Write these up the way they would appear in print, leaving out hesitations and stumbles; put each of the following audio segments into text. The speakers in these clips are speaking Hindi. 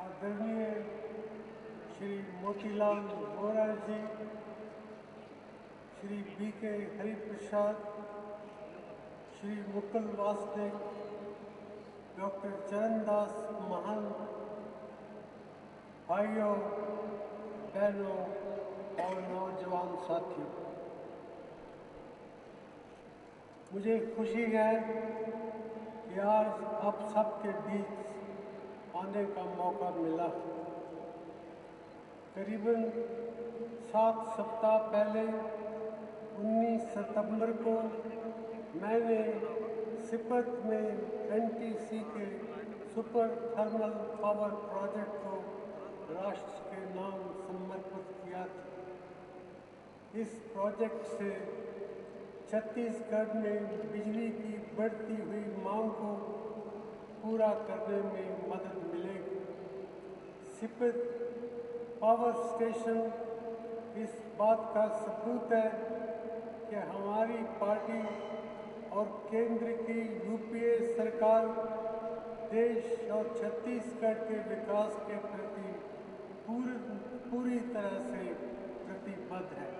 आदरणीय श्री मोतीलाल वोरा जी, श्री B.K. हरिप्रसाद, श्री मुकुल वासनिक, डॉक्टर चरणदास महंत, भाइयों बहनों और नौजवान साथियों, मुझे खुशी है कि आज आप सबके बीच आने का मौका मिला। करीबन 7 सप्ताह पहले 19 सितंबर को मैंने सिपत में NTC के सुपर थर्मल पावर प्रोजेक्ट को राष्ट्र के नाम समर्पित किया था। इस प्रोजेक्ट से छत्तीसगढ़ में बिजली की बढ़ती हुई मांग को पूरा करने में मदद मिलेगी। सिपत पावर स्टेशन इस बात का सबूत है कि हमारी पार्टी और केंद्र की UPA सरकार देश और छत्तीसगढ़ के विकास के प्रति पूरी तरह से प्रतिबद्ध है।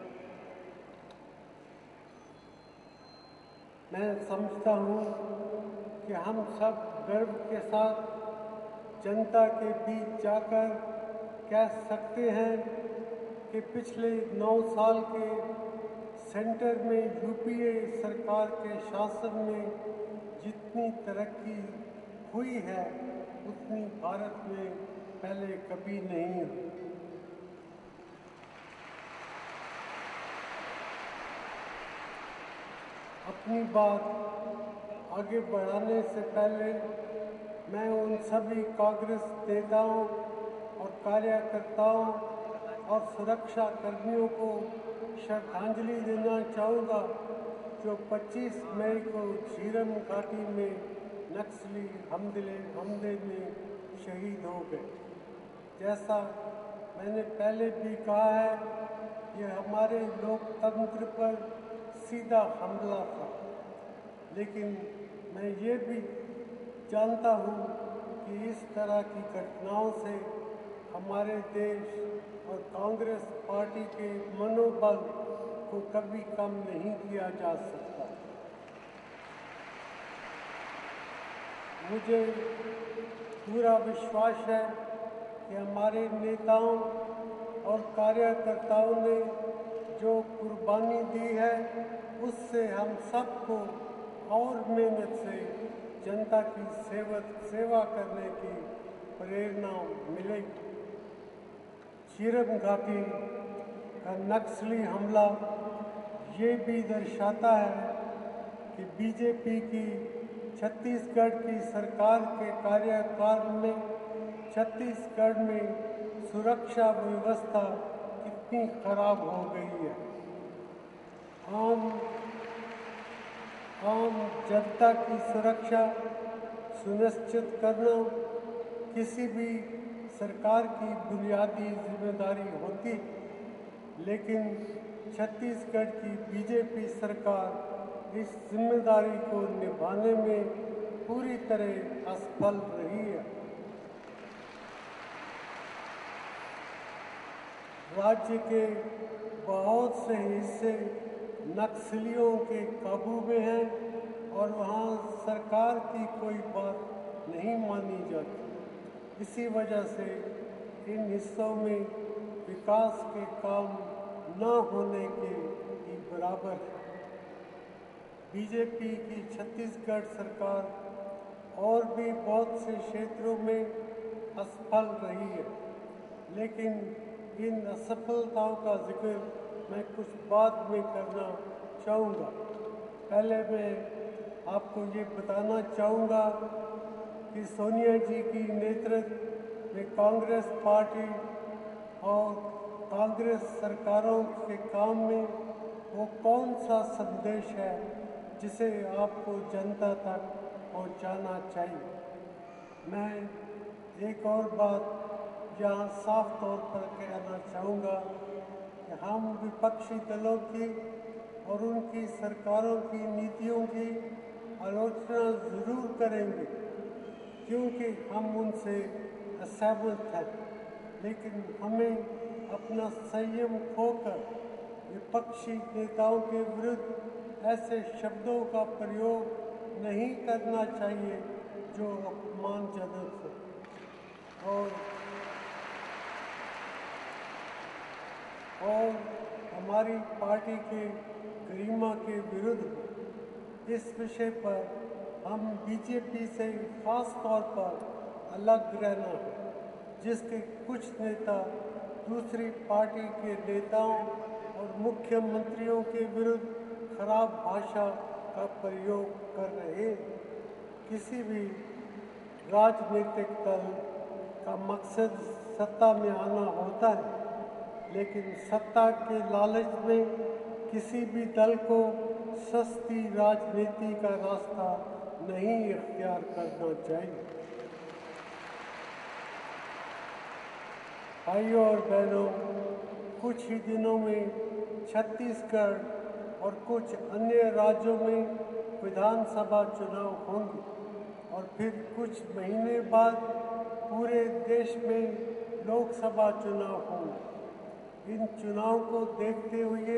मैं समझता हूँ कि हम सब गर्व के साथ जनता के बीच जाकर कह सकते हैं कि पिछले 9 साल के सेंटर में UPA सरकार के शासन में जितनी तरक्की हुई है उतनी भारत में पहले कभी नहीं हुई। अपनी बात आगे बढ़ाने से पहले मैं उन सभी कांग्रेस नेताओं और कार्यकर्ताओं और सुरक्षा कर्मियों को श्रद्धांजलि देना चाहूँगा जो 25 मई को झीरम घाटी में नक्सली हमले में शहीद हो गए। जैसा मैंने पहले भी कहा है, यह हमारे लोकतंत्र पर सीधा हमला था, लेकिन मैं ये भी जानता हूँ कि इस तरह की घटनाओं से हमारे देश और कांग्रेस पार्टी के मनोबल को कभी कम नहीं किया जा सकता। मुझे पूरा विश्वास है कि हमारे नेताओं और कार्यकर्ताओं ने जो कुर्बानी दी है उससे हम सबको और मेहनत से जनता की सेवा करने की प्रेरणा मिलेगी। झीरम घाटी का नक्सली हमला ये भी दर्शाता है कि बीजेपी की छत्तीसगढ़ की सरकार के कार्यकाल में छत्तीसगढ़ में सुरक्षा व्यवस्था कितनी खराब हो गई है। आम जनता की सुरक्षा सुनिश्चित करना किसी भी सरकार की बुनियादी जिम्मेदारी होती, लेकिन छत्तीसगढ़ की बीजेपी सरकार इस जिम्मेदारी को निभाने में पूरी तरह असफल रही है। राज्य के बहुत से हिस्से नक्सलियों के काबू में हैं और वहाँ सरकार की कोई बात नहीं मानी जाती। इसी वजह से इन हिस्सों में विकास के काम न होने के ही बराबर है। बीजेपी की छत्तीसगढ़ सरकार और भी बहुत से क्षेत्रों में असफल रही है, लेकिन इन असफलताओं का जिक्र मैं कुछ बाद में करना चाहूँगा। पहले मैं आपको ये बताना चाहूँगा कि सोनिया जी की नेतृत्व में कांग्रेस पार्टी और कांग्रेस सरकारों के काम में वो कौन सा संदेश है जिसे आपको जनता तक पहुँचाना चाहिए। मैं एक और बात यहाँ साफ तौर पर कहना चाहूँगा कि हम विपक्षी दलों की और उनकी सरकारों की नीतियों की आलोचना ज़रूर करेंगे, क्योंकि हम उनसे असहमत है, लेकिन हमें अपना संयम खोकर विपक्षी नेताओं के विरुद्ध ऐसे शब्दों का प्रयोग नहीं करना चाहिए जो अपमानजनक हो और हमारी पार्टी के गरिमा के विरुद्ध हो। इस विषय पर हम बीजेपी से खास तौर पर अलग रहना है, जिसके कुछ नेता दूसरी पार्टी के नेताओं और मुख्यमंत्रियों के विरुद्ध खराब भाषा का प्रयोग कर रहे हैं। किसी भी राजनीतिक दल का मकसद सत्ता में आना होता है, लेकिन सत्ता के लालच में किसी भी दल को सस्ती राजनीति का रास्ता नहीं इख्तियार करना चाहिए। भाइयों और बहनों, कुछ ही दिनों में छत्तीसगढ़ और कुछ अन्य राज्यों में विधानसभा चुनाव होंगे और फिर कुछ महीने बाद पूरे देश में लोकसभा चुनाव होंगे। इन चुनाव को देखते हुए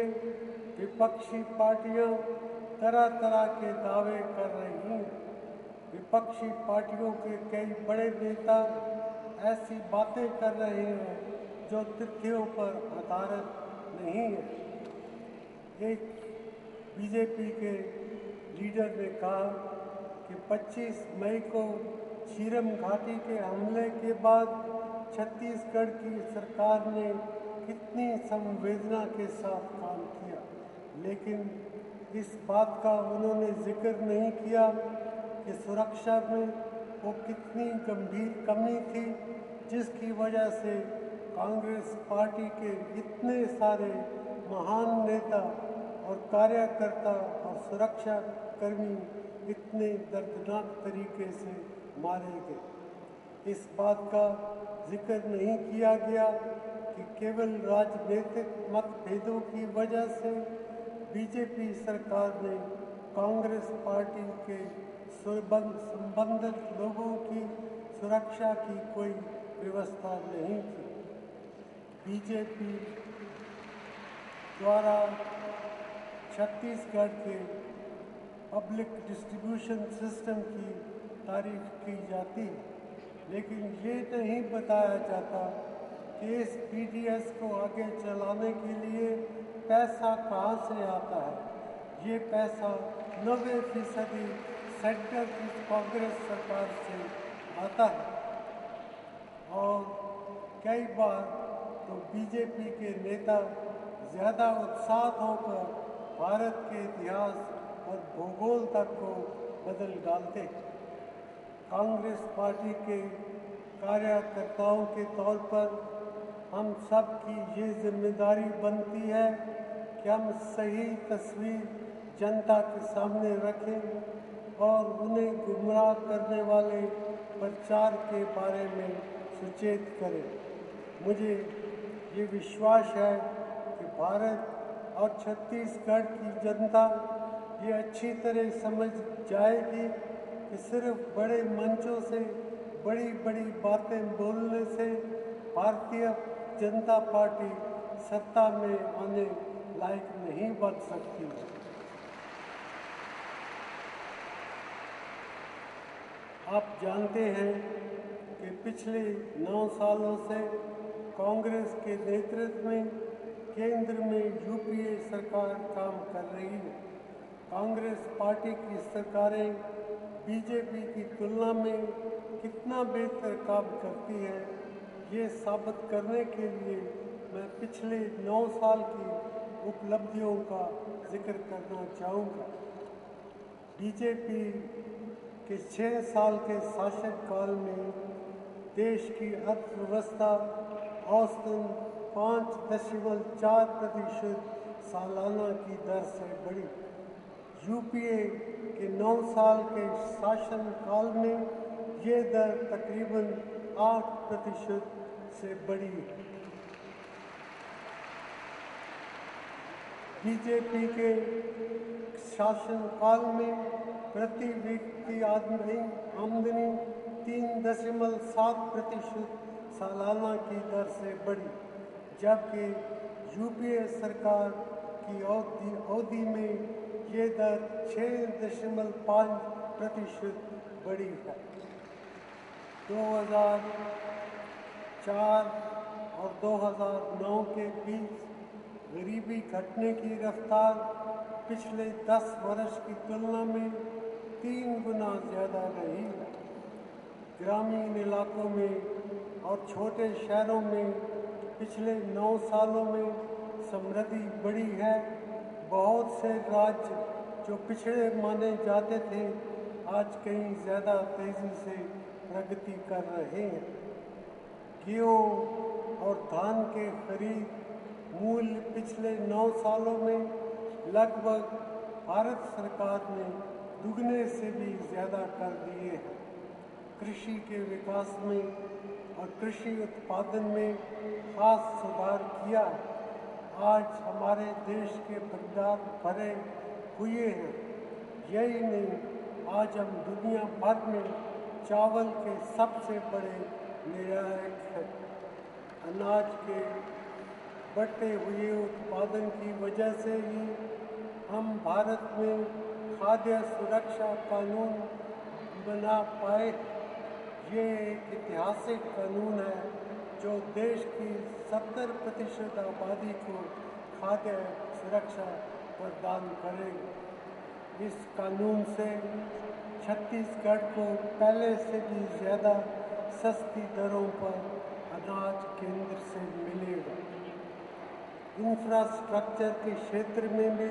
विपक्षी पार्टियां तरह तरह के दावे कर रही हैं। विपक्षी पार्टियों के कई बड़े नेता ऐसी बातें कर रहे हैं जो तथ्यों पर आधारित नहीं है। एक बीजेपी के लीडर ने कहा कि 25 मई को झीरम घाटी के हमले के बाद छत्तीसगढ़ की सरकार ने कितनी संवेदना के साथ काम किया, लेकिन इस बात का उन्होंने जिक्र नहीं किया कि सुरक्षा में वो कितनी गंभीर कमी थी, जिसकी वजह से कांग्रेस पार्टी के इतने सारे महान नेता और कार्यकर्ता और सुरक्षा कर्मी इतने दर्दनाक तरीके से मारे गए। इस बात का जिक्र नहीं किया गया कि केवल राजनीतिक मतभेदों की वजह से बीजेपी सरकार ने कांग्रेस पार्टी के संबंधित लोगों की सुरक्षा की कोई व्यवस्था नहीं की। बीजेपी द्वारा छत्तीसगढ़ के पब्लिक डिस्ट्रीब्यूशन सिस्टम की तारीफ की जाती है, लेकिन ये नहीं बताया जाता कि इस पीडीएस को आगे चलाने के लिए पैसा कहाँ से आता है। ये पैसा 90% सेंटर की कांग्रेस सरकार से आता है और कई बार तो बीजेपी के नेता ज़्यादा उत्साहित होकर भारत के इतिहास और भूगोल तक को बदल डालते। कांग्रेस पार्टी के कार्यकर्ताओं के तौर पर हम सब की ये जिम्मेदारी बनती है कि हम सही तस्वीर जनता के सामने रखें और उन्हें गुमराह करने वाले प्रचार के बारे में सचेत करें। मुझे ये विश्वास है कि भारत और छत्तीसगढ़ की जनता ये अच्छी तरह समझ जाएगी कि सिर्फ बड़े मंचों से बड़ी बड़ी बातें बोलने से भारतीय जनता पार्टी सत्ता में आने लायक नहीं बन सकती। आप जानते हैं कि पिछले 9 सालों से कांग्रेस के नेतृत्व में केंद्र में यूपीए सरकार काम कर रही है। कांग्रेस पार्टी की सरकारें बीजेपी की तुलना में कितना बेहतर काम करती है, ये साबित करने के लिए मैं पिछले 9 साल की उपलब्धियों का जिक्र करना चाहूँगा। बीजेपी के 6 साल के शासनकाल में देश की अर्थव्यवस्था औसतन 5.4% सालाना की दर से बढ़ी। यूपीए के 9 साल के शासनकाल में ये दर तकरीबन 8% से बढ़ी। बीजेपी के शासनकाल में प्रति व्यक्ति आमदनी 3.7% सालाना की दर से बढ़ी, जबकि यूपीए सरकार की अवधि में ये दर 6.5% बढ़ी है। 2004 और 2009 के बीच गरीबी घटने की रफ्तार पिछले 10 वर्ष की तुलना में 3 गुना ज़्यादा रही है। ग्रामीण इलाकों में और छोटे शहरों में पिछले 9 सालों में समृद्धि बढ़ी है। बहुत से राज्य जो पिछड़े माने जाते थे आज कहीं ज़्यादा तेज़ी से प्रगति कर रहे हैं। गेहूँ और धान के खरीद मूल्य पिछले 9 सालों में लगभग भारत सरकार ने दुगने से भी ज़्यादा कर दिए हैं। कृषि के विकास में और कृषि उत्पादन में खास सुधार किया। आज हमारे देश के भंडार भरे हुए हैं। यही नहीं, आज हम दुनिया भर में चावल के सबसे बड़े निर्यातक हैं। अनाज के बढ़ते हुए उत्पादन की वजह से ही हम भारत में खाद्य सुरक्षा कानून बना पाए। ये एक ऐतिहासिक कानून है जो देश की 70% आबादी को खाद्य सुरक्षा प्रदान करेगा। इस कानून से छत्तीसगढ़ को पहले से भी ज़्यादा सस्ती दरों पर अनाज केंद्र से मिलेगा। इंफ्रास्ट्रक्चर के क्षेत्र में भी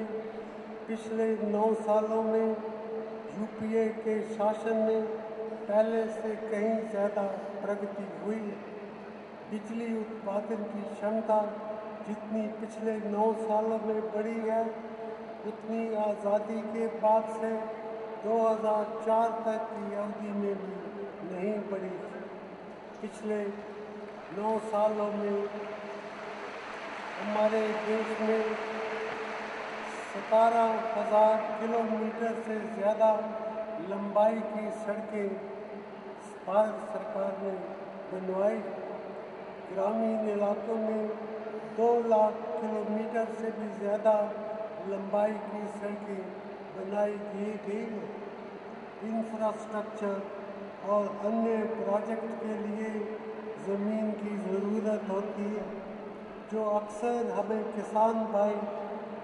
पिछले 9 सालों में यूपीए के शासन में पहले से कहीं ज़्यादा प्रगति हुई है। बिजली उत्पादन की क्षमता जितनी पिछले 9 सालों में बढ़ी है, उतनी आज़ादी के बाद से 2004 तक की अवधि में भी नहीं बढ़ी। पिछले 9 सालों में हमारे देश में 17,000 किलोमीटर से ज़्यादा लंबाई की सड़कें भारत सरकार ने बनवाई। ग्रामीण इलाकों में 2 लाख किलोमीटर से भी ज़्यादा लंबाई की सड़कें बनाई गई हैं। इंफ्रास्ट्रक्चर और अन्य प्रोजेक्ट के लिए ज़मीन की ज़रूरत होती है, जो अक्सर हमें किसान भाई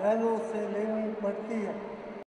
बहनों से लेनी पड़ती है।